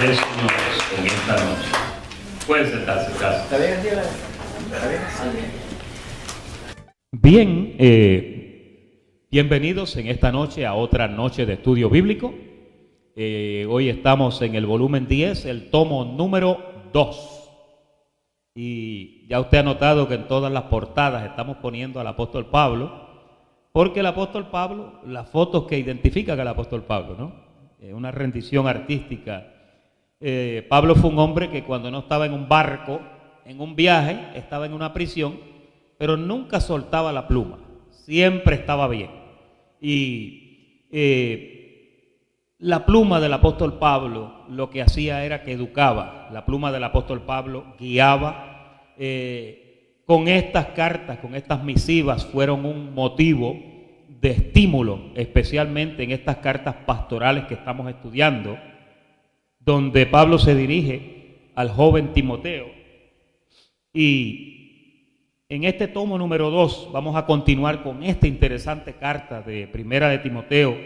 es en esta noche. Pueden sentarse, gracias. ¿Está bien, Diana? ¿Está bien? Bien, bienvenidos en esta noche a otra noche de estudio bíblico. Hoy estamos en el volumen 10, el tomo número 2. Y ya usted ha notado que en todas las portadas estamos poniendo al apóstol Pablo, porque el apóstol Pablo, las fotos que identifican al apóstol Pablo, ¿no? Una rendición artística. Pablo fue un hombre que cuando no estaba en un barco, en un viaje, estaba en una prisión, pero nunca soltaba la pluma, siempre estaba bien. Y la pluma del apóstol Pablo lo que hacía era que educaba. La pluma del apóstol Pablo guiaba. Con estas cartas, con estas misivas, fueron un motivo de estímulo, especialmente en estas cartas pastorales que estamos estudiando, donde Pablo se dirige al joven Timoteo. Y en este tomo número 2 vamos a continuar con esta interesante carta de Primera de Timoteo.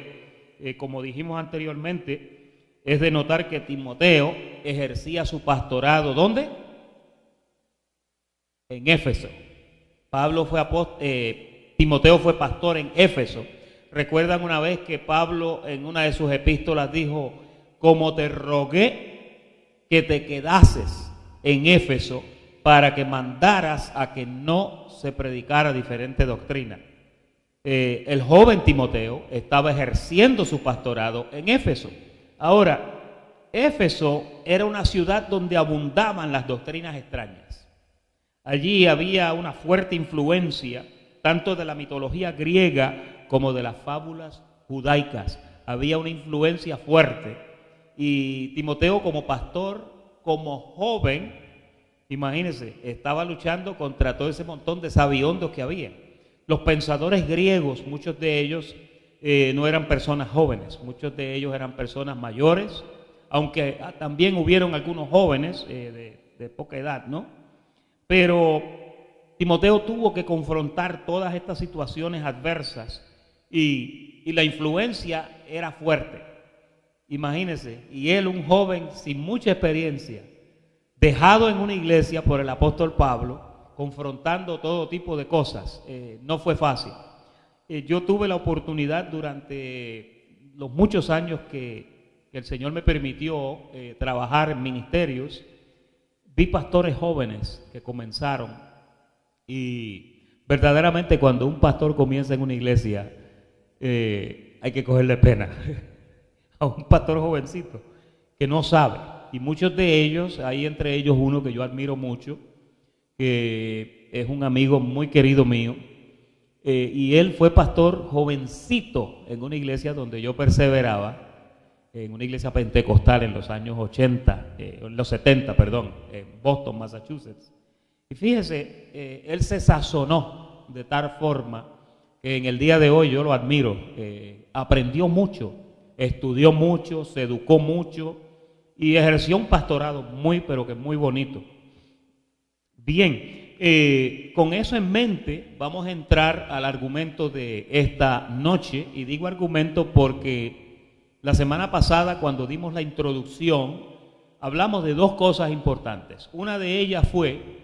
Como dijimos anteriormente, es de notar que Timoteo ejercía su pastorado, ¿dónde? En Éfeso. Timoteo fue pastor en Éfeso. Recuerdan una vez que Pablo en una de sus epístolas dijo: como te rogué que te quedases en Éfeso para que mandaras a que no se predicara diferente doctrina. El joven Timoteo estaba ejerciendo su pastorado en Éfeso. Ahora, Éfeso era una ciudad donde abundaban las doctrinas extrañas. Allí había una fuerte influencia tanto de la mitología griega como de las fábulas judaicas. Había una influencia fuerte. Y Timoteo, como pastor, como joven, imagínense, estaba luchando contra todo ese montón de sabiondos que había. Los pensadores griegos, muchos de ellos no eran personas jóvenes, muchos de ellos eran personas mayores, aunque también hubieron algunos jóvenes de poca edad, ¿no? Pero Timoteo tuvo que confrontar todas estas situaciones adversas y la influencia era fuerte. Imagínense, y él, un joven sin mucha experiencia, dejado en una iglesia por el apóstol Pablo, confrontando todo tipo de cosas, no fue fácil. Yo tuve la oportunidad durante los muchos años que el Señor me permitió trabajar en ministerios. Vi pastores jóvenes que comenzaron, y verdaderamente cuando un pastor comienza en una iglesia hay que cogerle pena a un pastor jovencito que no sabe. Y muchos de ellos, hay entre ellos uno que yo admiro mucho, que es un amigo muy querido mío, y él fue pastor jovencito en una iglesia donde yo perseveraba, en una iglesia pentecostal en los años 80, en los 70, perdón, en Boston, Massachusetts. Y fíjese, él se sazonó de tal forma que en el día de hoy yo lo admiro. Aprendió mucho, estudió mucho, se educó mucho y ejerció un pastorado muy, pero que muy bonito. Bien, con eso en mente vamos a entrar al argumento de esta noche, y digo argumento porque la semana pasada, cuando dimos la introducción, hablamos de dos cosas importantes. Una de ellas fue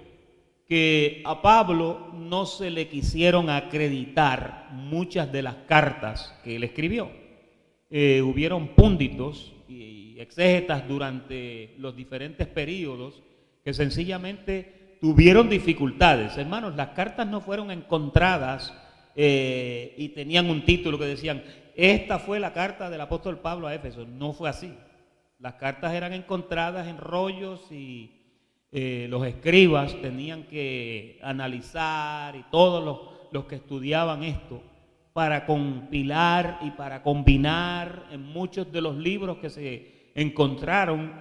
que a Pablo no se le quisieron acreditar muchas de las cartas que él escribió. Hubieron púnditos y exégetas durante los diferentes períodos que sencillamente tuvieron dificultades. Hermanos, las cartas no fueron encontradas y tenían un título que decían: esta fue la carta del apóstol Pablo a Éfeso. No fue así. Las cartas eran encontradas en rollos y los escribas tenían que analizar, y todos los que estudiaban esto, para compilar y para combinar en muchos de los libros que se encontraron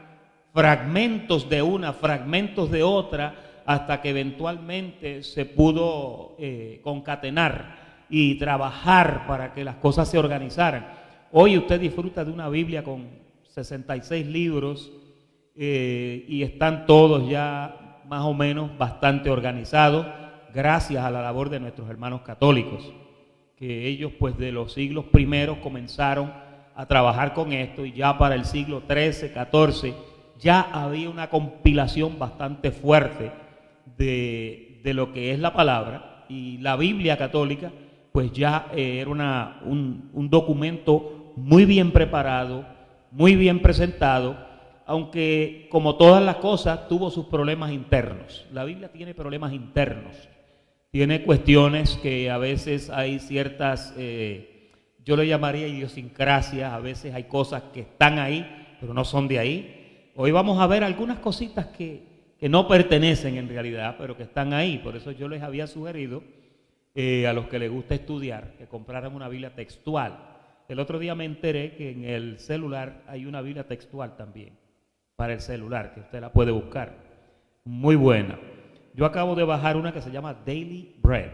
fragmentos de una, fragmentos de otra, hasta que eventualmente se pudo concatenar y trabajar para que las cosas se organizaran. Hoy usted disfruta de una Biblia con 66 libros y están todos ya más o menos bastante organizados, gracias a la labor de nuestros hermanos católicos, que ellos pues de los siglos primeros comenzaron a trabajar con esto, y ya para el siglo XIII, XIV ya había una compilación bastante fuerte de lo que es la palabra, y la Biblia católica pues ya era un documento muy bien preparado, muy bien presentado, aunque como todas las cosas tuvo sus problemas internos. La Biblia tiene problemas internos, tiene cuestiones que a veces hay ciertas, yo le llamaría idiosincrasias, a veces hay cosas que están ahí, pero no son de ahí. Hoy vamos a ver algunas cositas que no pertenecen en realidad, pero que están ahí. Por eso yo les había sugerido a los que les gusta estudiar que compraran una Biblia textual. El otro día me enteré que en el celular hay una Biblia textual también, para el celular, que usted la puede buscar. Muy buena. Yo acabo de bajar una que se llama Daily Bread.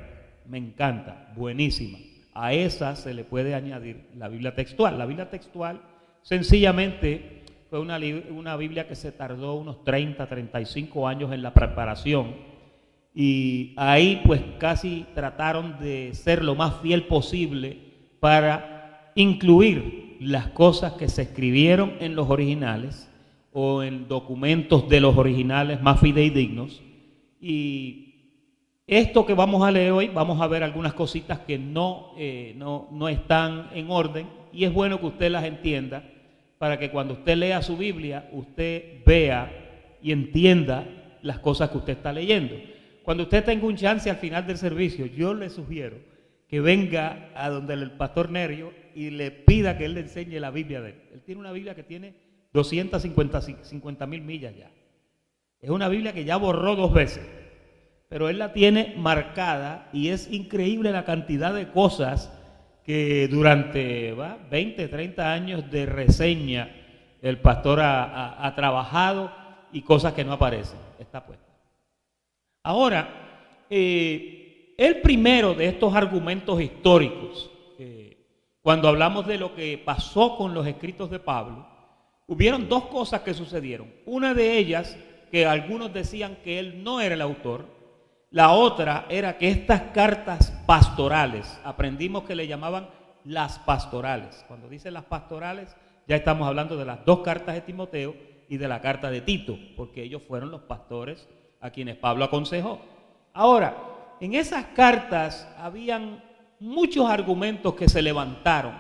Me encanta, buenísima. A esa se le puede añadir la Biblia textual. La Biblia textual sencillamente fue una Biblia que se tardó unos 30, 35 años en la preparación. Y ahí pues casi trataron de ser lo más fiel posible para incluir las cosas que se escribieron en los originales o en documentos de los originales más fidedignos. Y esto que vamos a leer hoy, vamos a ver algunas cositas que no están en orden, y es bueno que usted las entienda para que cuando usted lea su Biblia, usted vea y entienda las cosas que usted está leyendo. Cuando usted tenga un chance al final del servicio, yo le sugiero que venga a donde el pastor Nerio y le pida que él le enseñe la Biblia de él. Él tiene una Biblia que tiene 250.000 millas ya. Es una Biblia que ya borró 2 veces, pero él la tiene marcada, y es increíble la cantidad de cosas que durante 20, 30 años de reseña el pastor ha trabajado, y cosas que no aparecen. Está puesta. Ahora, el primero de estos argumentos históricos, cuando hablamos de lo que pasó con los escritos de Pablo, hubieron 2 cosas que sucedieron. Una de ellas, que algunos decían que él no era el autor. La otra era que estas cartas pastorales, aprendimos que le llamaban las pastorales. Cuando dicen las pastorales, ya estamos hablando de las 2 cartas de Timoteo y de la carta de Tito, porque ellos fueron los pastores a quienes Pablo aconsejó. Ahora, en esas cartas habían muchos argumentos que se levantaron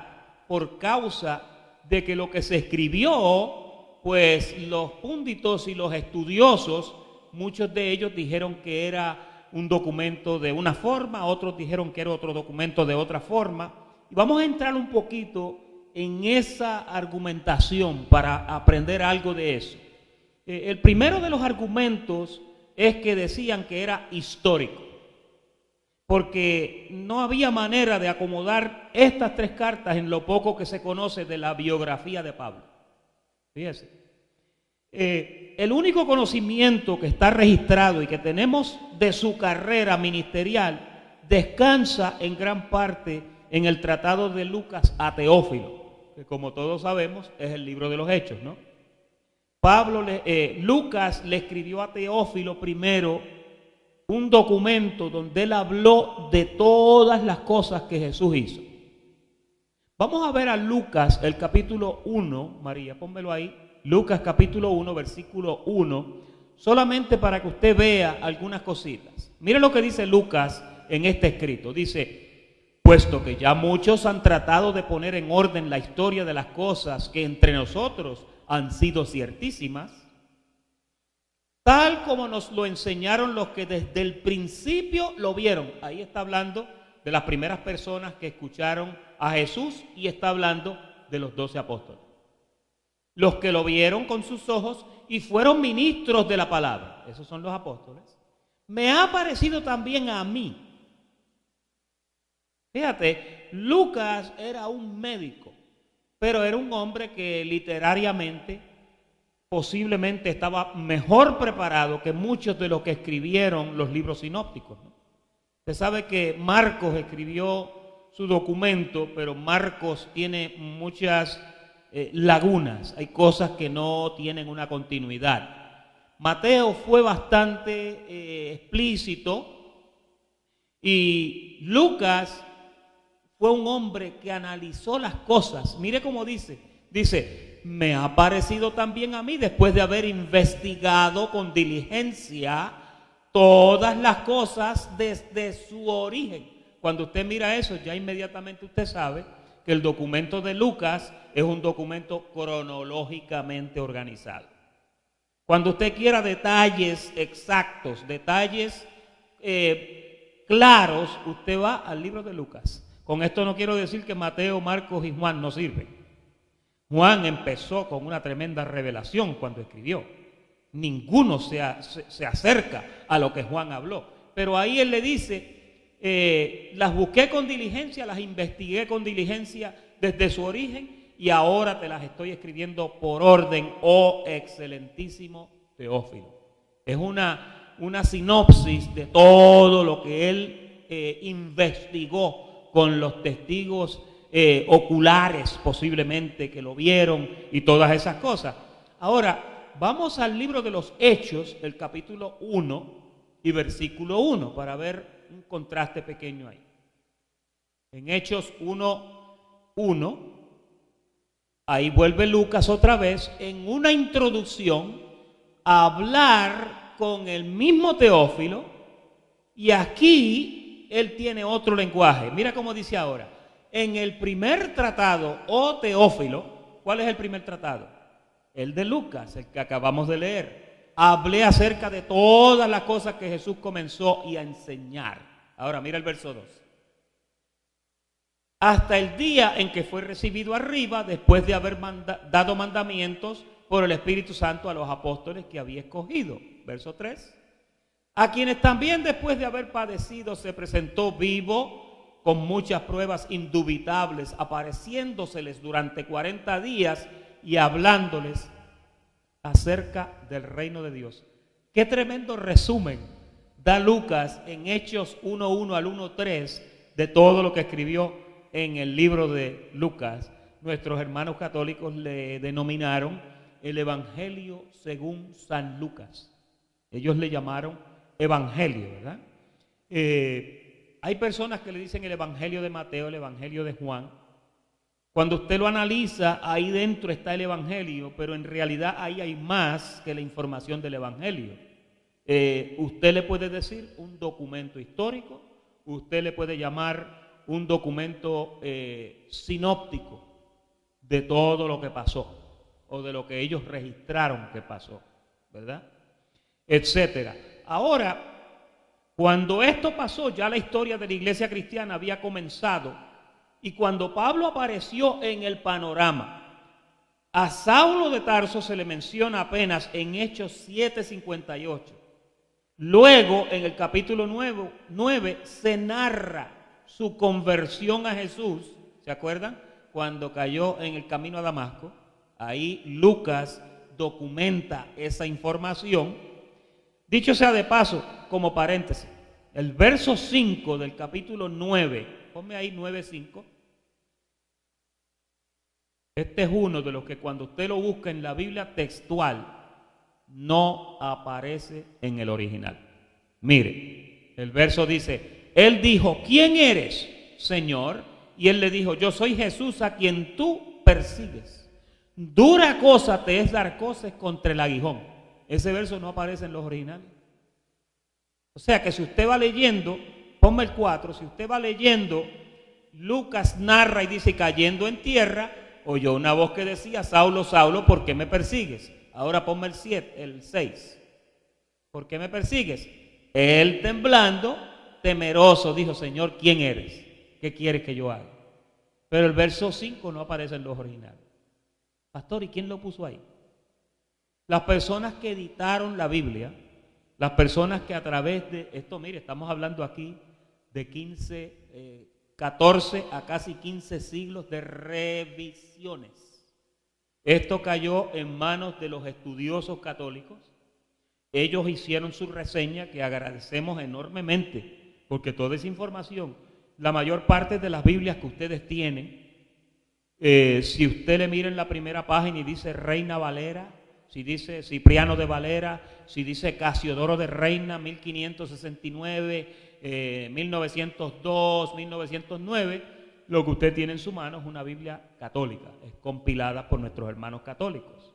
por causa de que lo que se escribió, pues los púnditos y los estudiosos, muchos de ellos dijeron que era un documento de una forma, otros dijeron que era otro documento de otra forma. Y vamos a entrar un poquito en esa argumentación para aprender algo de eso. El primero de los argumentos es que decían que era histórico, porque no había manera de acomodar estas 3 cartas en lo poco que se conoce de la biografía de Pablo. Fíjese, el único conocimiento que está registrado y que tenemos de su carrera ministerial descansa en gran parte en el tratado de Lucas a Teófilo, que como todos sabemos es el libro de los Hechos, ¿no? Lucas le escribió a Teófilo primero un documento donde él habló de todas las cosas que Jesús hizo. Vamos a ver a Lucas, el capítulo 1, María, pónmelo ahí, Lucas capítulo 1, versículo 1, solamente para que usted vea algunas cositas. Mire lo que dice Lucas en este escrito, dice: puesto que ya muchos han tratado de poner en orden la historia de las cosas que entre nosotros han sido ciertísimas, tal como nos lo enseñaron los que desde el principio lo vieron. Ahí está hablando de las primeras personas que escucharon a Jesús, y está hablando de los 12 apóstoles. Los que lo vieron con sus ojos y fueron ministros de la palabra, esos son los apóstoles. Me ha parecido también a mí. Fíjate, Lucas era un médico, pero era un hombre que literariamente posiblemente estaba mejor preparado que muchos de los que escribieron los libros sinópticos, ¿no? Usted sabe que Marcos escribió su documento, pero Marcos tiene muchas lagunas, hay cosas que no tienen una continuidad. Mateo fue bastante explícito, y Lucas fue un hombre que analizó las cosas. Mire cómo dice Dice, me ha parecido también a mí, después de haber investigado con diligencia todas las cosas desde su origen. Cuando usted mira eso, ya inmediatamente usted sabe que el documento de Lucas es un documento cronológicamente organizado. Cuando usted quiera detalles exactos, detalles claros, usted va al libro de Lucas. Con esto no quiero decir que Mateo, Marcos y Juan no sirven. Juan empezó con una tremenda revelación cuando escribió. Ninguno se acerca a lo que Juan habló. Pero ahí él le dice, las busqué con diligencia, las investigué con diligencia desde su origen y ahora te las estoy escribiendo por orden, oh excelentísimo Teófilo. Es una sinopsis de todo lo que él investigó con los testigos oculares posiblemente que lo vieron y todas esas cosas. Ahora, vamos al libro de los Hechos, el capítulo 1 y versículo 1, para ver un contraste pequeño ahí. En Hechos 1:1, ahí vuelve Lucas otra vez en una introducción a hablar con el mismo Teófilo, y aquí él tiene otro lenguaje. Mira cómo dice ahora. En el primer tratado, oh Teófilo, ¿cuál es el primer tratado? El de Lucas, el que acabamos de leer. Hablé acerca de todas las cosas que Jesús comenzó y a enseñar. Ahora mira el verso 2. Hasta el día en que fue recibido arriba, después de haber dado mandamientos por el Espíritu Santo a los apóstoles que había escogido. Verso 3. A quienes también después de haber padecido se presentó vivo con muchas pruebas indubitables, apareciéndoseles durante 40 días y hablándoles acerca del reino de Dios. Qué tremendo resumen da Lucas en Hechos 1:1 al 1:3 de todo lo que escribió en el libro de Lucas. Nuestros hermanos católicos le denominaron el Evangelio según San Lucas. Ellos le llamaron Evangelio, ¿verdad? Hay personas que le dicen el Evangelio de Mateo, el Evangelio de Juan. Cuando usted lo analiza, ahí dentro está el Evangelio, pero en realidad ahí hay más que la información del Evangelio. Usted le puede decir un documento histórico, usted le puede llamar un documento sinóptico de todo lo que pasó, o de lo que ellos registraron que pasó, ¿verdad? Etcétera. Ahora, cuando esto pasó, ya la historia de la iglesia cristiana había comenzado, y cuando Pablo apareció en el panorama, a Saulo de Tarso se le menciona apenas en Hechos 7:58. Luego, en el capítulo 9 se narra su conversión a Jesús. ¿Se acuerdan? Cuando cayó en el camino a Damasco. Ahí Lucas documenta esa información. Dicho sea de paso, como paréntesis, el verso 5 del capítulo 9, ponme ahí 9:5. Este es uno de los que cuando usted lo busca en la Biblia textual, no aparece en el original. Mire, el verso dice, él dijo, ¿quién eres, Señor? Y él le dijo, yo soy Jesús a quien tú persigues. Dura cosa te es dar coces contra el aguijón. Ese verso no aparece en los originales. O sea que si usted va leyendo, ponme el 4, si usted va leyendo, Lucas narra y dice, cayendo en tierra, oyó una voz que decía, Saulo, Saulo, ¿por qué me persigues? Ahora ponme el 6. ¿Por qué me persigues? Él temblando, temeroso, dijo, Señor, ¿quién eres? ¿Qué quieres que yo haga? Pero el verso 5 no aparece en los originales. Pastor, ¿y quién lo puso ahí? Las personas que editaron la Biblia, las personas que a través de esto, mire, estamos hablando aquí de 14 a casi 15 siglos de revisiones. Esto cayó en manos de los estudiosos católicos. Ellos hicieron su reseña, que agradecemos enormemente, porque toda esa información, la mayor parte de las Biblias que ustedes tienen, si usted le mira en la primera página y dice Reina Valera, si dice Cipriano de Valera, si dice Casiodoro de Reina, 1569, 1902, 1909, lo que usted tiene en su mano es una Biblia católica, es compilada por nuestros hermanos católicos.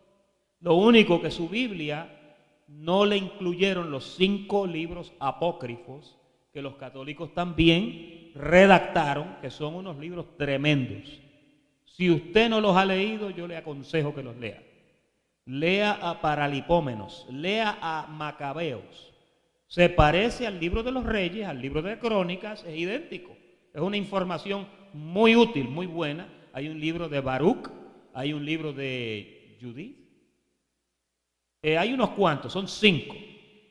Lo único que su Biblia no le incluyeron los 5 libros apócrifos que los católicos también redactaron, que son unos libros tremendos. Si usted no los ha leído, yo le aconsejo que los lea. Lea a Paralipómenos, lea a Macabeos. Se parece al libro de los Reyes, al libro de Crónicas, es idéntico. Es una información muy útil, muy buena. Hay un libro de Baruch, hay un libro de Judith. Hay unos cuantos, son 5.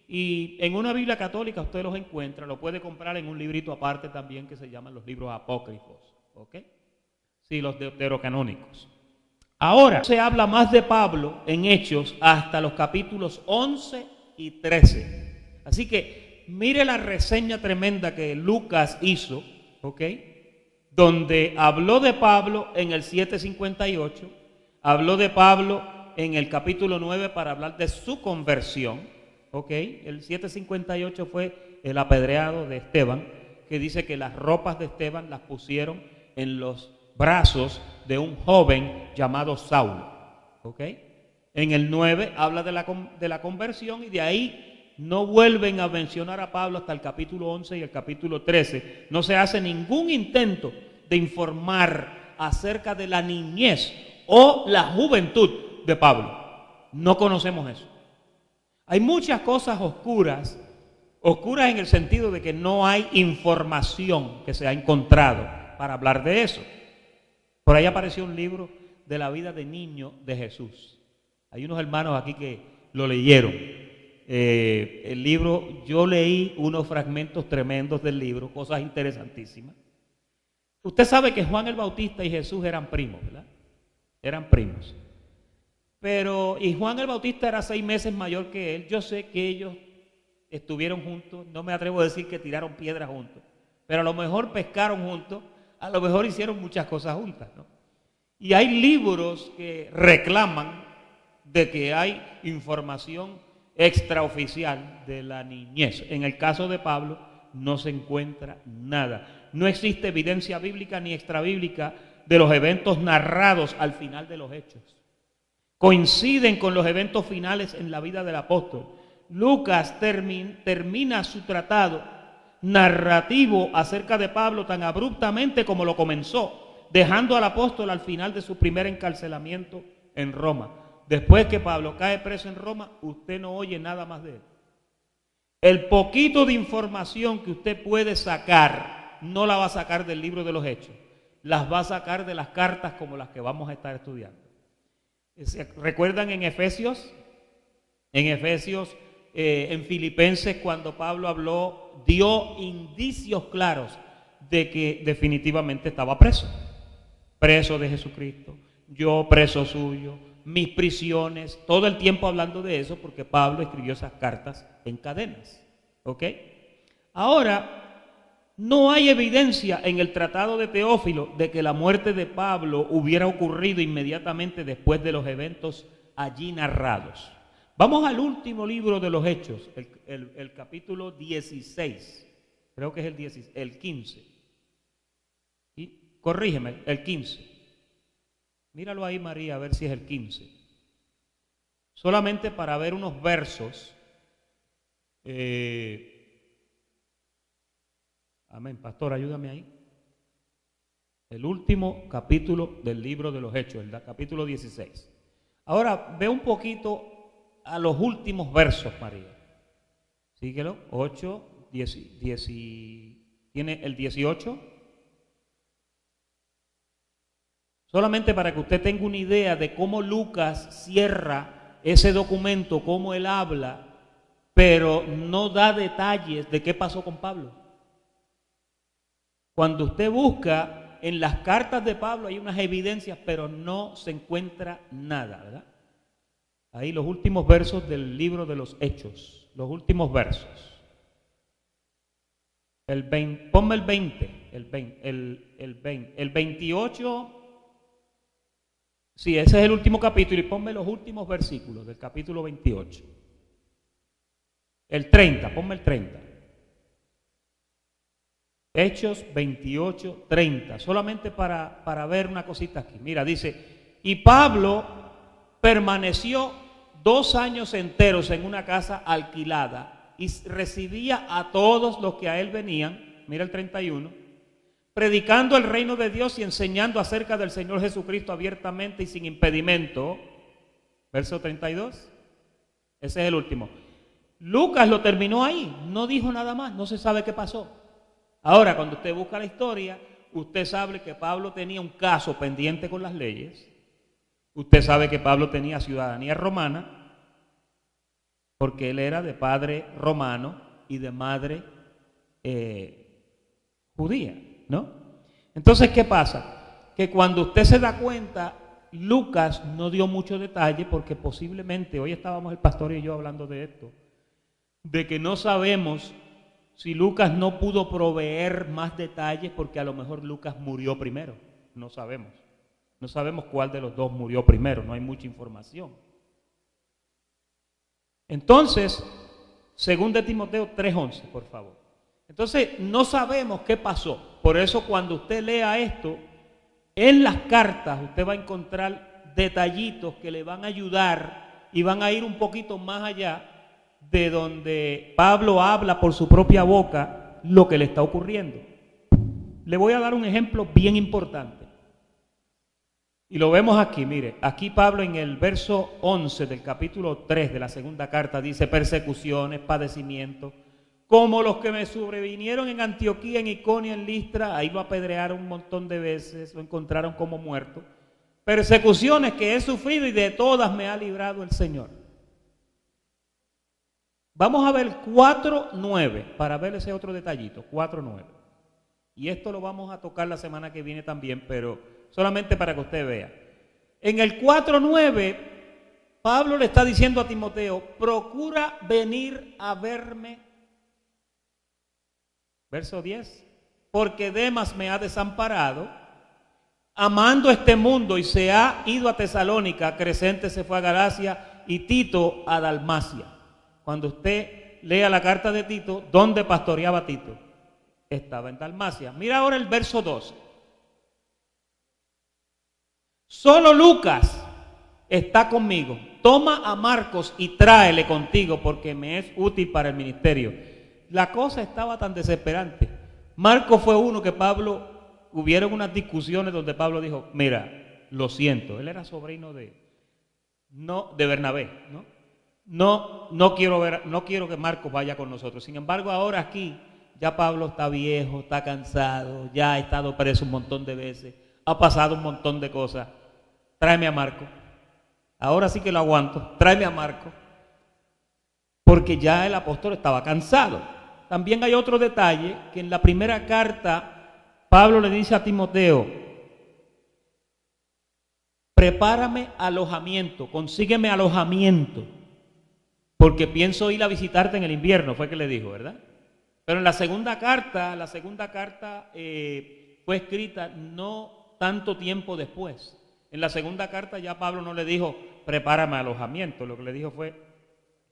Y en una Biblia católica usted los encuentra, lo puede comprar en un librito aparte también que se llaman los libros apócrifos. ¿Ok? Sí, los deuterocanónicos. Ahora se habla más de Pablo en Hechos hasta los capítulos 11 y 13. Así que mire la reseña tremenda que Lucas hizo, ¿ok? Donde habló de Pablo en el 7:58, habló de Pablo en el capítulo 9 para hablar de su conversión, ¿ok? El 7:58 fue el apedreado de Esteban, que dice que las ropas de Esteban las pusieron en los brazos de un joven llamado Saulo, ¿ok? En el 9 habla de la conversión y de ahí no vuelven a mencionar a Pablo hasta el capítulo 11 y el capítulo 13. No se hace ningún intento de informar acerca de la niñez o la juventud de Pablo. No conocemos eso. Hay muchas cosas oscuras en el sentido de que no hay información que se ha encontrado para hablar de eso. Por ahí apareció un libro de la vida de niño de Jesús. Hay unos hermanos aquí que lo leyeron. El libro, yo leí unos fragmentos tremendos del libro, cosas interesantísimas. Usted sabe que Juan el Bautista y Jesús eran primos, ¿verdad? Eran primos. Y Juan el Bautista era 6 meses mayor que él. Yo sé que ellos estuvieron juntos, no me atrevo a decir que tiraron piedras juntos, pero a lo mejor pescaron juntos, a lo mejor hicieron muchas cosas juntas, ¿no? Y hay libros que reclaman de que hay información extraoficial de la niñez. En el caso de Pablo no se encuentra nada. No existe evidencia bíblica ni extrabíblica de los eventos narrados al final de los hechos. Coinciden con los eventos finales en la vida del apóstol. Lucas termina su tratado narrativo acerca de Pablo tan abruptamente como lo comenzó, dejando al apóstol al final de su primer encarcelamiento en Roma. Después que Pablo cae preso en Roma, usted no oye nada más de él. El poquito de información que usted puede sacar, no la va a sacar del libro de los Hechos, las va a sacar de las cartas como las que vamos a estar estudiando. ¿Recuerdan en Efesios? En Filipenses, cuando Pablo habló, dio indicios claros de que definitivamente estaba preso de Jesucristo, yo preso suyo, mis prisiones, todo el tiempo hablando de eso, porque Pablo escribió esas cartas en cadenas, ¿ok? Ahora, no hay evidencia en el tratado de Teófilo de que la muerte de Pablo hubiera ocurrido inmediatamente después de los eventos allí narrados. Vamos al último libro de los Hechos, el capítulo 16, creo que es el 15. Y corrígeme, el 15. Míralo ahí, María, a ver si es el 15. Solamente para ver unos versos. Amén, pastor, ayúdame ahí. El último capítulo del libro de los Hechos, el capítulo 16. Ahora ve un poquito a los últimos versos, María. Síguelo, 8, 10, ¿tiene el 18? Solamente para que usted tenga una idea de cómo Lucas cierra ese documento, cómo él habla, pero no da detalles de qué pasó con Pablo. Cuando usted busca en las cartas de Pablo hay unas evidencias, pero no se encuentra nada, ¿verdad? Ahí los últimos versos del libro de los Hechos, los últimos versos. Ponme el 20, el 28. Sí, ese es el último capítulo y ponme los últimos versículos del capítulo 28. El 30, ponme el 30. Hechos 28:30, solamente para ver una cosita aquí. Mira, dice, y Pablo permaneció 2 años enteros en una casa alquilada y recibía a todos los que a él venían, mira el 31, predicando el reino de Dios y enseñando acerca del Señor Jesucristo abiertamente y sin impedimento. Verso 32, ese es el último. Lucas lo terminó ahí, no dijo nada más, no se sabe qué pasó. Ahora, cuando usted busca la historia, usted sabe que Pablo tenía un caso pendiente con las leyes. Usted sabe que Pablo tenía ciudadanía romana, porque él era de padre romano y de madre judía, ¿no? Entonces, ¿qué pasa? Que cuando usted se da cuenta, Lucas no dio mucho detalle, porque posiblemente, hoy estábamos el pastor y yo hablando de esto, de que no sabemos si Lucas no pudo proveer más detalles porque a lo mejor Lucas murió primero. No sabemos. No sabemos cuál de los dos murió primero. No hay mucha información. Entonces, 2 Timoteo 3:11, por favor. Entonces, no sabemos qué pasó. Por eso cuando usted lea esto, en las cartas usted va a encontrar detallitos que le van a ayudar y van a ir un poquito más allá de donde Pablo habla por su propia boca lo que le está ocurriendo. Le voy a dar un ejemplo bien importante. Y lo vemos aquí, mire, aquí Pablo en el verso 11 del capítulo 3 de la segunda carta dice, persecuciones, padecimientos, como los que me sobrevinieron en Antioquía, en Iconio, en Listra, ahí lo apedrearon un montón de veces, lo encontraron como muerto. Persecuciones que he sufrido y de todas me ha librado el Señor. Vamos a ver 4:9 para ver ese otro detallito, 4:9. Y esto lo vamos a tocar la semana que viene también, pero solamente para que usted vea. En el 4:9, Pablo le está diciendo a Timoteo, procura venir a verme. Verso 10, porque Demas me ha desamparado, amando este mundo y se ha ido a Tesalónica, Crescente se fue a Galacia y Tito a Dalmacia. Cuando usted lea la carta de Tito, ¿dónde pastoreaba Tito? Estaba en Dalmacia. Mira ahora el verso 12. Solo Lucas está conmigo. Toma a Marcos y tráele contigo porque me es útil para el ministerio. La cosa estaba tan desesperante. Marcos fue uno que hubieron unas discusiones donde Pablo dijo, mira, lo siento. Él era sobrino de Bernabé, ¿no? No quiero que Marcos vaya con nosotros. Sin embargo, ahora aquí ya Pablo está viejo, está cansado, ya ha estado preso un montón de veces, ha pasado un montón de cosas. Tráeme a Marcos. Ahora sí que lo aguanto. Tráeme a Marcos. Porque ya el apóstol estaba cansado. También hay otro detalle que en la primera carta Pablo le dice a Timoteo, prepárame alojamiento, consígueme alojamiento. Porque pienso ir a visitarte en el invierno, fue que le dijo, ¿verdad? Pero en la segunda carta fue escrita no tanto tiempo después. En la segunda carta ya Pablo no le dijo, prepárame alojamiento, lo que le dijo fue,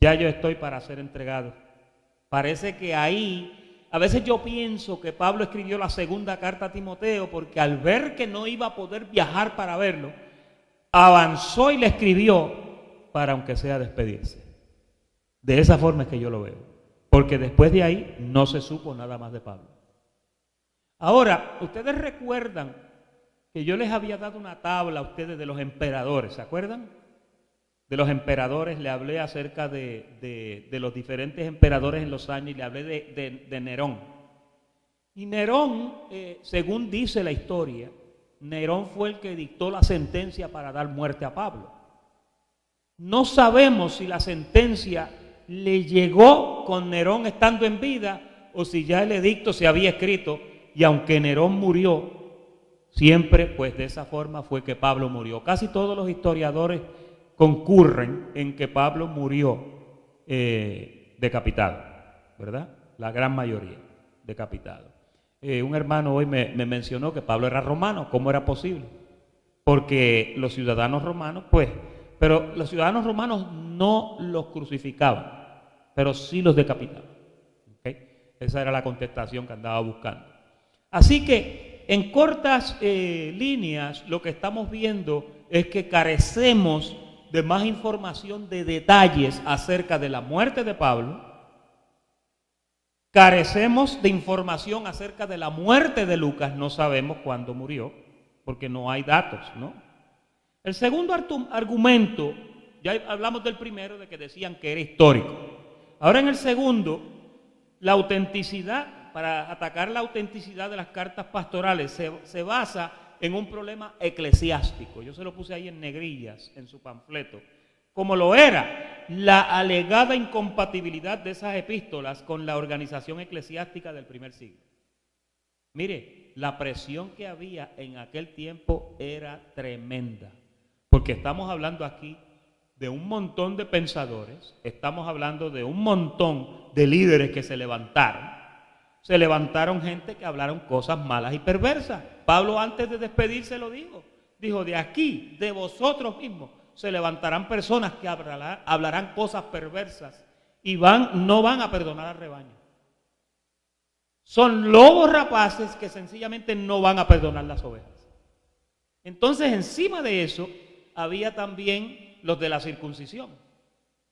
ya yo estoy para ser entregado. Parece que ahí, a veces yo pienso que Pablo escribió la segunda carta a Timoteo porque al ver que no iba a poder viajar para verlo, avanzó y le escribió para aunque sea despedirse. De esa forma es que yo lo veo. Porque después de ahí no se supo nada más de Pablo. Ahora, ustedes recuerdan que yo les había dado una tabla a ustedes de los emperadores, ¿se acuerdan? De los emperadores, le hablé acerca de los diferentes emperadores en los años y le hablé de Nerón. Y Nerón, según dice la historia, Nerón fue el que dictó la sentencia para dar muerte a Pablo. No sabemos si la sentencia le llegó con Nerón estando en vida o si ya el edicto se había escrito y aunque Nerón murió, siempre pues de esa forma fue que Pablo murió. Casi todos los historiadores concurren en que Pablo murió decapitado, ¿verdad? La gran mayoría decapitado. Un hermano hoy me mencionó que Pablo era romano. ¿Cómo era posible? Porque los ciudadanos romanos, pero los ciudadanos romanos no los crucificaban, pero sí los decapitaban. ¿Okay? Esa era la contestación que andaba buscando. Así que en cortas líneas lo que estamos viendo es que carecemos de más información, de detalles acerca de la muerte de Pablo. Carecemos de información acerca de la muerte de Lucas, no sabemos cuándo murió, porque no hay datos, ¿no? El segundo argumento, ya hablamos del primero, de que decían que era histórico. Ahora en el segundo, la autenticidad, para atacar la autenticidad de las cartas pastorales, se basa en un problema eclesiástico. Yo se lo puse ahí en negrillas, en su panfleto. Como lo era la alegada incompatibilidad de esas epístolas con la organización eclesiástica del primer siglo. Mire, la presión que había en aquel tiempo era tremenda, porque estamos hablando aquí de un montón de pensadores, estamos hablando de un montón de líderes que se levantaron gente que hablaron cosas malas y perversas. Pablo antes de despedirse lo dijo, de aquí, de vosotros mismos, se levantarán personas que hablarán cosas perversas y no van a perdonar al rebaño. Son lobos rapaces que sencillamente no van a perdonar las ovejas. Entonces, encima de eso, había también los de la circuncisión.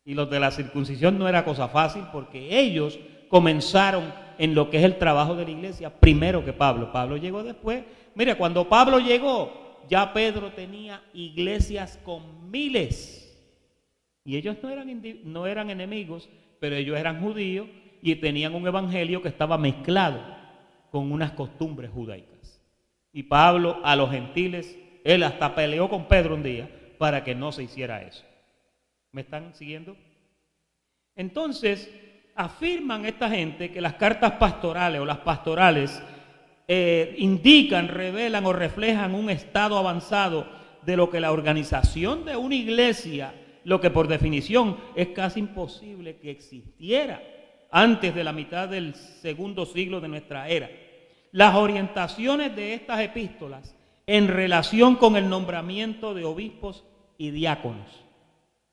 Y los de la circuncisión no era cosa fácil, porque ellos comenzaron en lo que es el trabajo de la iglesia primero que Pablo. Pablo llegó después. Mire, cuando Pablo llegó, ya Pedro tenía iglesias con miles. Y ellos no eran enemigos, pero ellos eran judíos y tenían un evangelio que estaba mezclado con unas costumbres judaicas. Y Pablo a los gentiles, él hasta peleó con Pedro un día para que no se hiciera eso. ¿Me están siguiendo? Entonces, afirman esta gente que las cartas pastorales o las pastorales indican, revelan o reflejan un estado avanzado de lo que la organización de una iglesia, lo que por definición es casi imposible que existiera antes de la mitad del segundo siglo de nuestra era. Las orientaciones de estas epístolas en relación con el nombramiento de obispos y diáconos.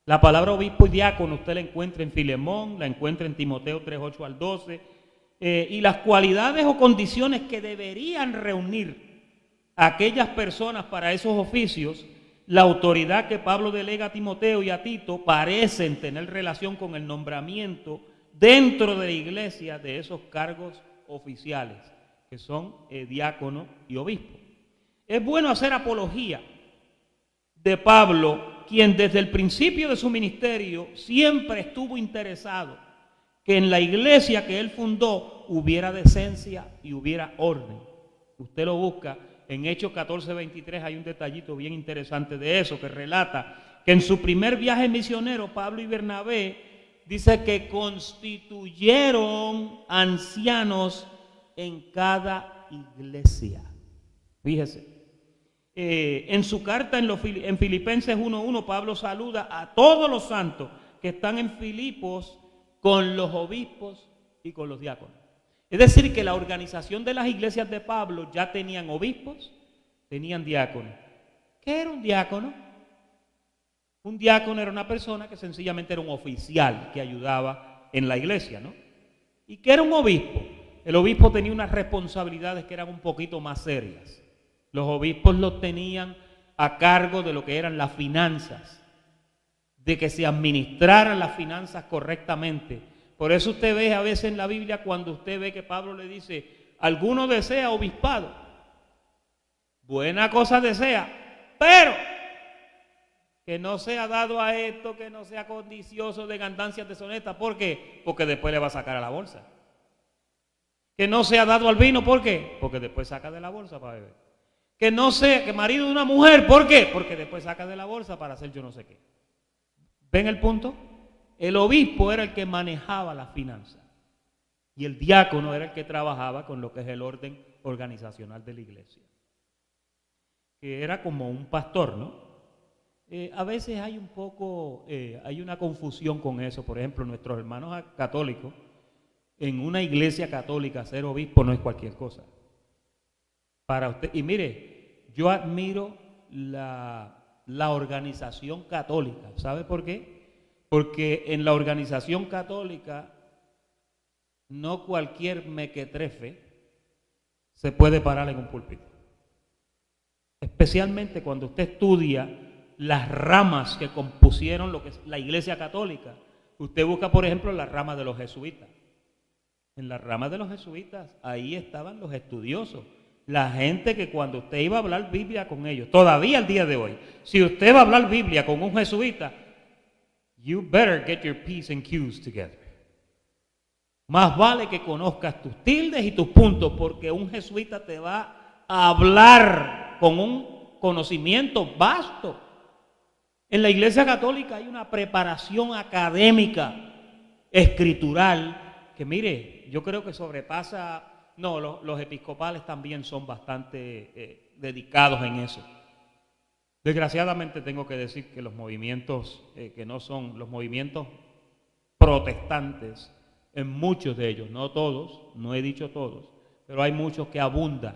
La palabra obispo y diácono usted la encuentra en Filemón, la encuentra en Timoteo 3:8 al 12, y las cualidades o condiciones que deberían reunir a aquellas personas para esos oficios, la autoridad que Pablo delega a Timoteo y a Tito parecen tener relación con el nombramiento dentro de la iglesia de esos cargos oficiales, que son diácono y obispo. Es bueno hacer apología de Pablo, quien desde el principio de su ministerio siempre estuvo interesado que en la iglesia que él fundó hubiera decencia y hubiera orden. Usted lo busca en Hechos 14:23, hay un detallito bien interesante de eso que relata que en su primer viaje misionero, Pablo y Bernabé, dice que constituyeron ancianos en cada iglesia. Fíjese. En su carta en Filipenses 1:1, Pablo saluda a todos los santos que están en Filipos con los obispos y con los diáconos. Es decir, que la organización de las iglesias de Pablo ya tenían obispos, tenían diáconos. ¿Qué era un diácono? Un diácono era una persona que sencillamente era un oficial que ayudaba en la iglesia, ¿no? ¿Y qué era un obispo? El obispo tenía unas responsabilidades que eran un poquito más serias. Los obispos los tenían a cargo de lo que eran las finanzas, de que se administraran las finanzas correctamente. Por eso usted ve a veces en la Biblia cuando usted ve que Pablo le dice, alguno desea obispado, buena cosa desea, pero que no sea dado a esto, que no sea codicioso de ganancias deshonestas. ¿Por qué? Porque después le va a sacar a la bolsa. Que no sea dado al vino, ¿por qué? Porque después saca de la bolsa para beber. Que no sea, que marido de una mujer, ¿por qué? Porque después saca de la bolsa para hacer yo no sé qué. ¿Ven el punto? El obispo era el que manejaba las finanzas y el diácono era el que trabajaba con lo que es el orden organizacional de la iglesia. Que era como un pastor, ¿no? A veces hay hay una confusión con eso. Por ejemplo, nuestros hermanos católicos, en una iglesia católica ser obispo no es cualquier cosa. Para usted, y mire, yo admiro la organización católica. ¿Sabe por qué? Porque en la organización católica no cualquier mequetrefe se puede parar en un púlpito. Especialmente cuando usted estudia las ramas que compusieron lo que es la Iglesia Católica. Usted busca, por ejemplo, la rama de los jesuitas. En la rama de los jesuitas, ahí estaban los estudiosos. La gente que cuando usted iba a hablar Biblia con ellos, todavía al día de hoy, si usted va a hablar Biblia con un jesuita, you better get your P's and Q's together. Más vale que conozcas tus tildes y tus puntos, porque un jesuita te va a hablar con un conocimiento vasto. En la Iglesia Católica hay una preparación académica, escritural, que mire, yo creo que sobrepasa. No, los episcopales también son bastante dedicados en eso. Desgraciadamente tengo que decir que los movimientos que no son los movimientos protestantes, en muchos de ellos, no todos, no he dicho todos, pero hay muchos que abundan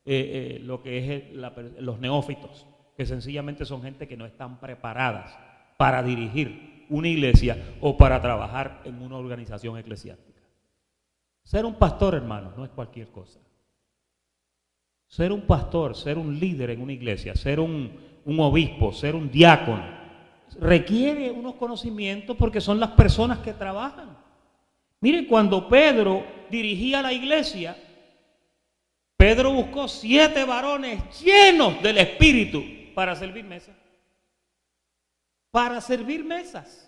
lo que es los neófitos, que sencillamente son gente que no están preparadas para dirigir una iglesia o para trabajar en una organización eclesiástica. Ser un pastor, hermano, no es cualquier cosa. Ser un pastor, ser un líder en una iglesia, ser un obispo, ser un diácono, requiere unos conocimientos porque son las personas que trabajan. Miren, cuando Pedro dirigía la iglesia, Pedro buscó 7 varones llenos del Espíritu para servir mesas. Para servir mesas.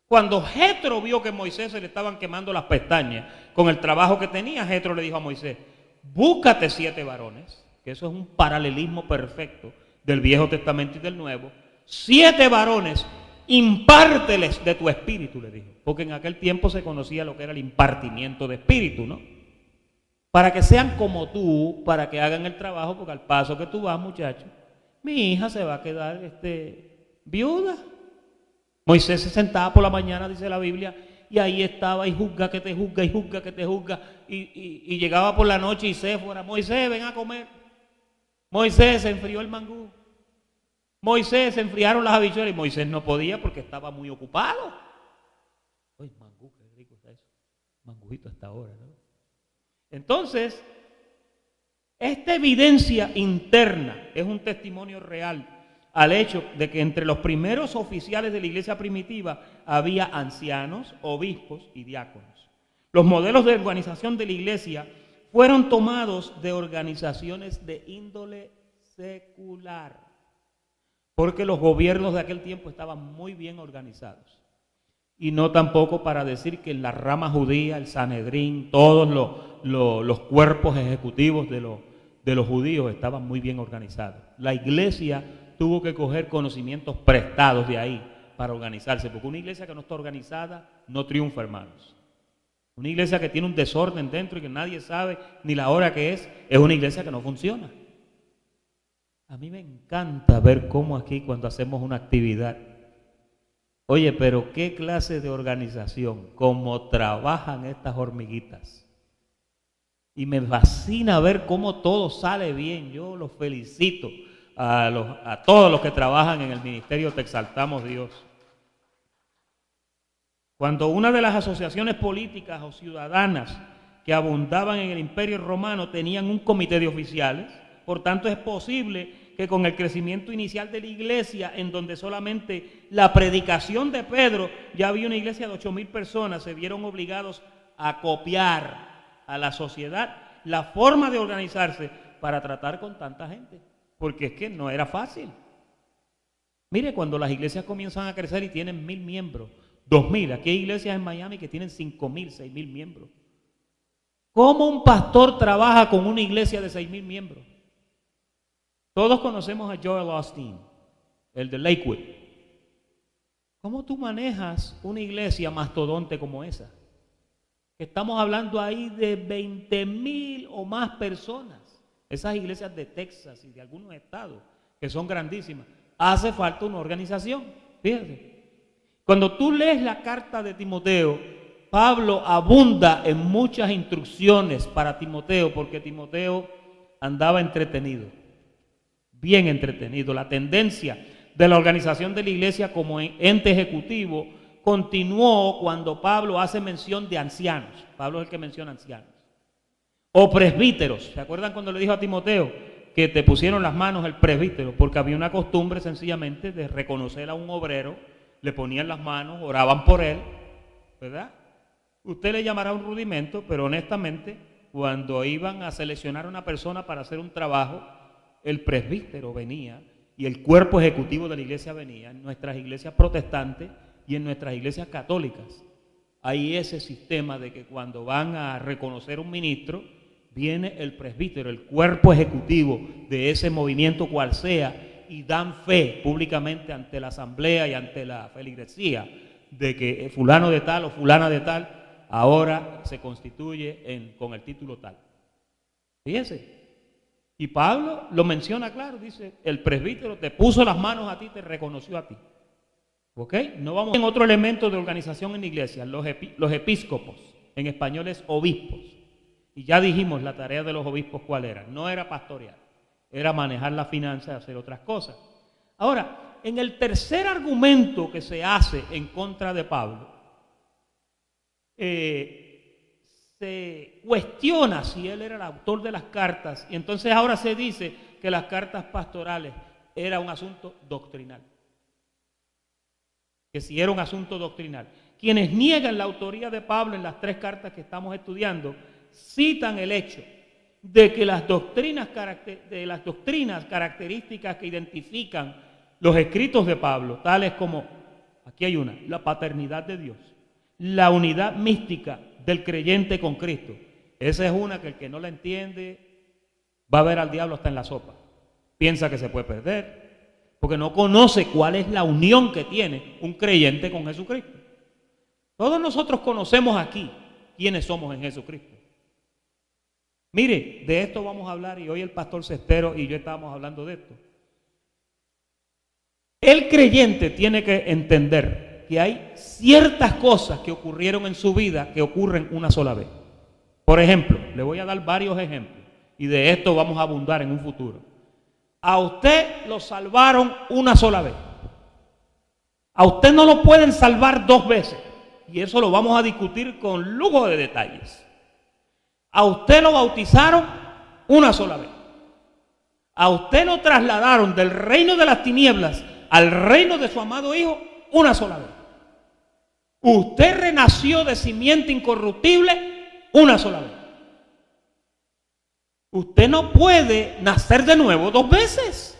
Cuando Jetro vio que Moisés se le estaban quemando las pestañas con el trabajo que tenía, Jetro le dijo a Moisés, búscate 7 varones, que eso es un paralelismo perfecto del Viejo Testamento y del Nuevo. 7 varones, impárteles de tu espíritu, le dijo, porque en aquel tiempo se conocía lo que era el impartimiento de espíritu, ¿no? Para que sean como tú, para que hagan el trabajo, porque al paso que tú vas, muchacho, mi hija se va a quedar viuda. Moisés se sentaba por la mañana, dice la Biblia, y ahí estaba, y juzga que te juzga, y juzga que te juzga, y llegaba por la noche y Séfora, Moisés, ven a comer. Moisés, se enfrió el mangú. Moisés, se enfriaron las habichuelas, y Moisés no podía porque estaba muy ocupado. Uy, mangú, qué rico está eso. Mangujito hasta ahora, ¿no? Entonces, esta evidencia interna es un testimonio real al hecho de que entre los primeros oficiales de la iglesia primitiva había ancianos, obispos y diáconos. Los modelos de organización de la iglesia fueron tomados de organizaciones de índole secular, porque los gobiernos de aquel tiempo estaban muy bien organizados. Y no tampoco para decir que en la rama judía, el Sanedrín, todos los cuerpos ejecutivos de los judíos estaban muy bien organizados. La iglesia tuvo que coger conocimientos prestados de ahí para organizarse, porque una iglesia que no está organizada no triunfa, hermanos. Una iglesia que tiene un desorden dentro y que nadie sabe ni la hora que es una iglesia que no funciona. A mí me encanta ver cómo aquí cuando hacemos una actividad, oye, pero qué clase de organización, cómo trabajan estas hormiguitas. Y me fascina ver cómo todo sale bien. Yo los felicito a todos los que trabajan en el ministerio. Te exaltamos, Dios. Cuando una de las asociaciones políticas o ciudadanas que abundaban en el Imperio Romano tenían un comité de oficiales, por tanto es posible que con el crecimiento inicial de la iglesia, en donde solamente la predicación de Pedro, ya había una iglesia de 8,000 personas, se vieron obligados a copiar a la sociedad la forma de organizarse para tratar con tanta gente, porque es que no era fácil. Mire, cuando las iglesias comienzan a crecer y tienen 1,000 miembros, 2,000, aquí hay iglesias en Miami que tienen 5,000, 6,000 miembros. ¿Cómo un pastor trabaja con una iglesia de 6,000 miembros? Todos conocemos a Joel Osteen, el de Lakewood. ¿Cómo tú manejas una iglesia mastodonte como esa? Estamos hablando ahí de 20,000 o más personas. Esas iglesias de Texas y de algunos estados que son grandísimas. Hace falta una organización. Fíjate. Cuando tú lees la carta de Timoteo, Pablo abunda en muchas instrucciones para Timoteo, porque Timoteo andaba entretenido, bien entretenido. La tendencia de la organización de la iglesia como ente ejecutivo continuó cuando Pablo hace mención de ancianos. Pablo es el que menciona ancianos. O presbíteros. ¿Se acuerdan cuando le dijo a Timoteo que te pusieron las manos el presbítero? Porque había una costumbre sencillamente de reconocer a un obrero, le ponían las manos, oraban por él, ¿verdad? Usted le llamará un rudimento, pero honestamente, cuando iban a seleccionar a una persona para hacer un trabajo, el presbítero venía y el cuerpo ejecutivo de la iglesia venía. En nuestras iglesias protestantes y en nuestras iglesias católicas hay ese sistema de que cuando van a reconocer un ministro, viene el presbítero, el cuerpo ejecutivo de ese movimiento cual sea, y dan fe públicamente ante la asamblea y ante la feligresía de que fulano de tal o fulana de tal ahora se constituye con el título tal. Fíjense. Y Pablo lo menciona claro, dice, el presbítero te puso las manos a ti, te reconoció a ti. ¿Ok? No vamos en otro elemento de organización en la iglesia, los episcopos, en español es obispos. Y ya dijimos la tarea de los obispos cuál era. No era pastorear, era manejar la finanza y hacer otras cosas. Ahora, en el tercer argumento que se hace en contra de Pablo, se cuestiona si él era el autor de las cartas, y entonces ahora se dice que las cartas pastorales era un asunto doctrinal. Que si era un asunto doctrinal. Quienes niegan la autoría de Pablo en las 3 cartas que estamos estudiando, citan el hecho de que las doctrinas características que identifican los escritos de Pablo, tales como, aquí hay una, la paternidad de Dios, la unidad mística del creyente con Cristo. Esa es una que el que no la entiende va a ver al diablo hasta en la sopa. Piensa que se puede perder, porque no conoce cuál es la unión que tiene un creyente con Jesucristo. Todos nosotros conocemos aquí quiénes somos en Jesucristo. Mire, de esto vamos a hablar y hoy el pastor Cestero y yo estábamos hablando de esto. El creyente tiene que entender que hay ciertas cosas que ocurrieron en su vida que ocurren una sola vez. Por ejemplo, le voy a dar varios ejemplos y de esto vamos a abundar en un futuro. A usted lo salvaron una sola vez. A usted no lo pueden salvar 2 veces y eso lo vamos a discutir con lujo de detalles. A usted lo bautizaron una sola vez. A usted lo trasladaron del reino de las tinieblas al reino de su amado Hijo una sola vez. Usted renació de simiente incorruptible una sola vez. Usted no puede nacer de nuevo 2 veces.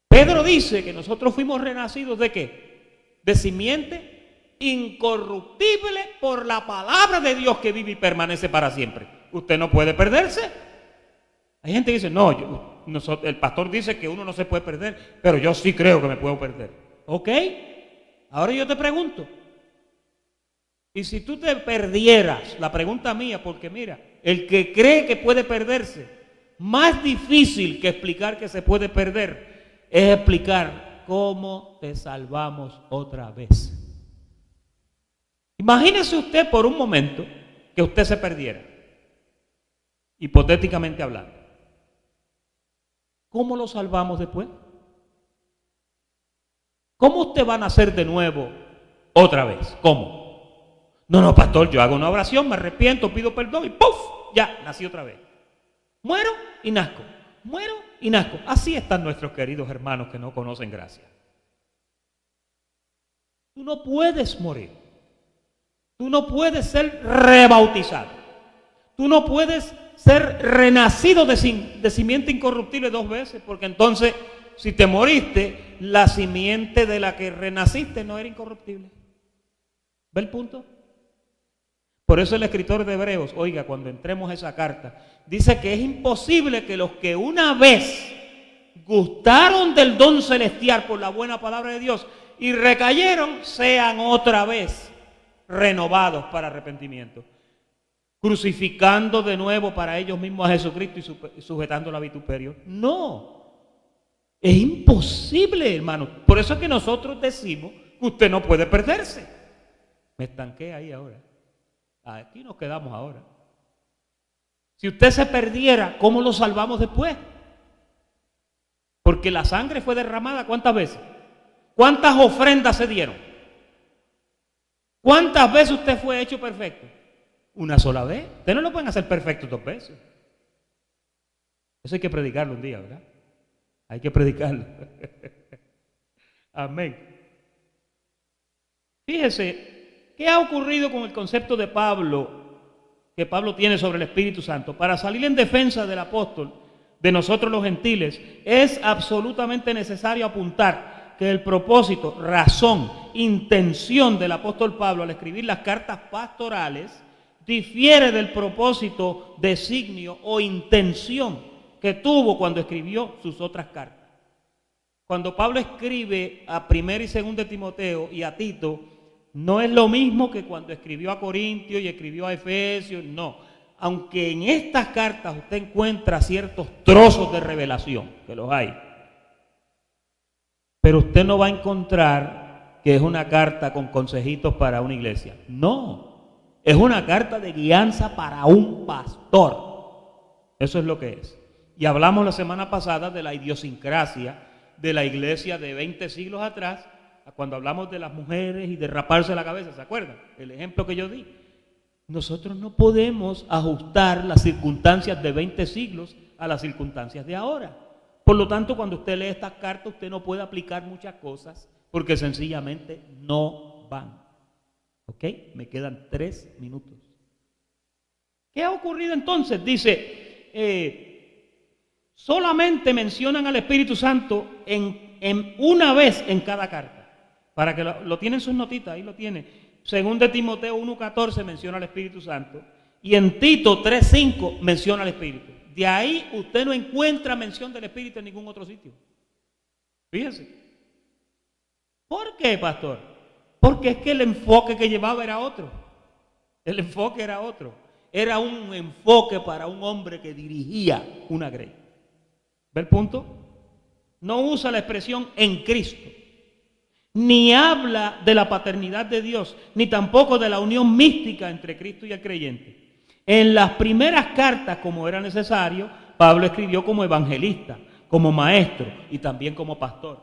Pedro dice que nosotros fuimos renacidos ¿de qué? De simiente incorruptible por la palabra de Dios que vive y permanece para siempre. Usted no puede perderse. Hay gente que dice, no, el pastor dice que uno no se puede perder, pero yo sí creo que me puedo perder. ¿Ok? Ahora yo te pregunto, y si tú te perdieras, la pregunta mía, porque mira, el que cree que puede perderse, más difícil que explicar que se puede perder, es explicar cómo te salvamos otra vez. Imagínese usted por un momento que usted se perdiera, hipotéticamente hablando. ¿Cómo lo salvamos después? ¿Cómo usted va a nacer de nuevo otra vez? ¿Cómo? No, pastor, yo hago una oración, me arrepiento, pido perdón y ¡puf! Ya, nací otra vez. Muero y nazco. Muero y nazco. Así están nuestros queridos hermanos que no conocen gracia. Tú no puedes morir. Tú no puedes ser rebautizado. Tú no puedes ser renacido de simiente incorruptible 2 veces, porque entonces, si te moriste, la simiente de la que renaciste no era incorruptible. ¿Ve el punto? Por eso el escritor de Hebreos, oiga, cuando entremos a esa carta, dice que es imposible que los que una vez gustaron del don celestial por la buena palabra de Dios y recayeron, sean otra vez renovados para arrepentimiento, crucificando de nuevo para ellos mismos a Jesucristo y sujetando la vituperio. No, es imposible, hermano. Por eso es que nosotros decimos que usted no puede perderse. Me estanqué ahí ahora. Aquí nos quedamos ahora. Si usted se perdiera, ¿cómo lo salvamos después? Porque la sangre fue derramada ¿cuántas veces? ¿Cuántas ofrendas se dieron? ¿Cuántas veces usted fue hecho perfecto? una sola vez. Ustedes no lo pueden hacer perfecto 2 veces. Eso hay que predicarlo un día, ¿verdad? Hay que predicarlo. Amén. Fíjese, ¿qué ha ocurrido con el concepto de Pablo, que Pablo tiene sobre el Espíritu Santo? Para salir en defensa del apóstol, de nosotros los gentiles, es absolutamente necesario apuntar que el propósito, razón, intención del apóstol Pablo al escribir las cartas pastorales difiere del propósito, designio o intención que tuvo cuando escribió sus otras cartas. Cuando Pablo escribe a 1 y 2 de Timoteo y a Tito, no es lo mismo que cuando escribió a Corintios y escribió a Efesios, no. Aunque en estas cartas usted encuentra ciertos trozos de revelación, que los hay, pero usted no va a encontrar que es una carta con consejitos para una iglesia. No, es una carta de guianza para un pastor. Eso es lo que es. Y hablamos la semana pasada de la idiosincrasia de la iglesia de 20 siglos atrás, cuando hablamos de las mujeres y de raparse la cabeza, ¿se acuerdan? El ejemplo que yo di. Nosotros no podemos ajustar las circunstancias de 20 siglos a las circunstancias de ahora. Por lo tanto, cuando usted lee estas cartas, usted no puede aplicar muchas cosas porque sencillamente no van. ¿Ok? Me quedan 3 minutos. ¿Qué ha ocurrido entonces? Dice, solamente mencionan al Espíritu Santo en una vez en cada carta. Para que lo tienen sus notitas, ahí lo tiene. Según de Timoteo 1:14 menciona al Espíritu Santo. Y en Tito 3:5 menciona al Espíritu. De ahí usted no encuentra mención del Espíritu en ningún otro sitio. Fíjense. ¿Por qué, pastor? Porque es que el enfoque que llevaba era otro. El enfoque era otro. Era un enfoque para un hombre que dirigía una grey. ¿Ve el punto? No usa la expresión en Cristo. Ni habla de la paternidad de Dios, ni tampoco de la unión mística entre Cristo y el creyente. En las primeras cartas, como era necesario, Pablo escribió como evangelista, como maestro y también como pastor.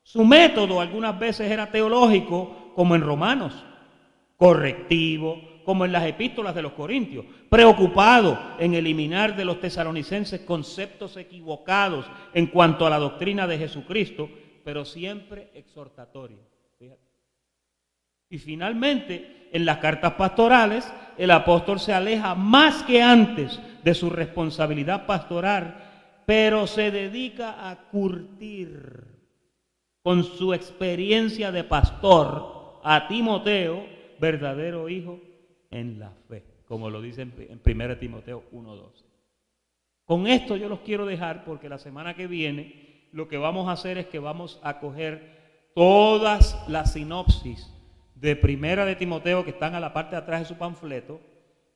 Su método algunas veces era teológico, como en Romanos, correctivo, como en las epístolas de los Corintios, preocupado en eliminar de los tesalonicenses conceptos equivocados en cuanto a la doctrina de Jesucristo, pero siempre exhortatorio. Fíjate. Y finalmente, en las cartas pastorales, el apóstol se aleja más que antes de su responsabilidad pastoral, pero se dedica a curtir con su experiencia de pastor a Timoteo, verdadero hijo en la fe, como lo dice en 1 Timoteo 1:12. Con esto yo los quiero dejar porque la semana que viene lo que vamos a hacer es que vamos a coger todas las sinopsis de 1 de Timoteo que están a la parte de atrás de su panfleto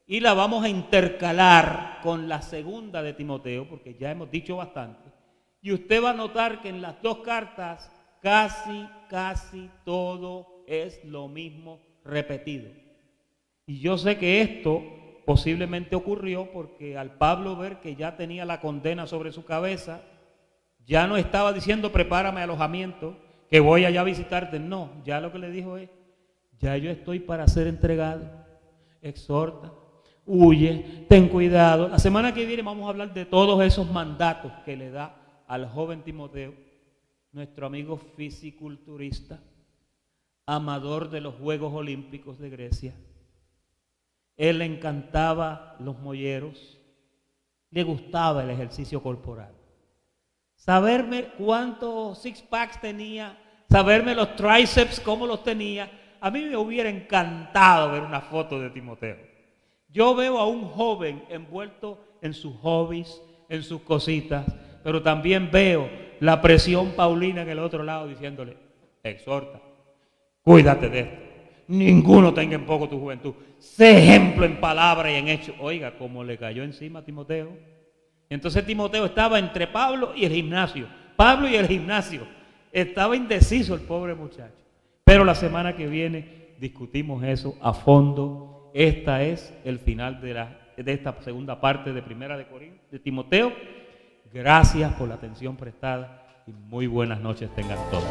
y la vamos a intercalar con la 2 de Timoteo, porque ya hemos dicho bastante. Y usted va a notar que en las 2 cartas casi todo es lo mismo repetido. Y yo sé que esto posiblemente ocurrió porque al Pablo ver que ya tenía la condena sobre su cabeza, ya no estaba diciendo prepárame alojamiento, que voy allá a visitarte. No, ya lo que le dijo es, ya yo estoy para ser entregado. Exhorta, huye, ten cuidado. La semana que viene vamos a hablar de todos esos mandatos que le da al joven Timoteo, nuestro amigo fisiculturista, amador de los Juegos Olímpicos de Grecia. Él le encantaba los molleros, le gustaba el ejercicio corporal. Saberme cuántos six packs tenía, saberme los tríceps, cómo los tenía. A mí me hubiera encantado ver una foto de Timoteo. Yo veo a un joven envuelto en sus hobbies, en sus cositas, pero también veo la presión paulina en el otro lado diciéndole, exhorta, cuídate de esto. Ninguno tenga en poco tu juventud. Sé ejemplo en palabra y en hecho. Oiga, como le cayó encima a Timoteo. Entonces Timoteo estaba entre Pablo y el gimnasio. Pablo y el gimnasio. Estaba indeciso el pobre muchacho. Pero la semana que viene discutimos eso a fondo. Esta es el final de esta segunda parte de Primera de Timoteo. Gracias por la atención prestada y muy buenas noches tengan todos.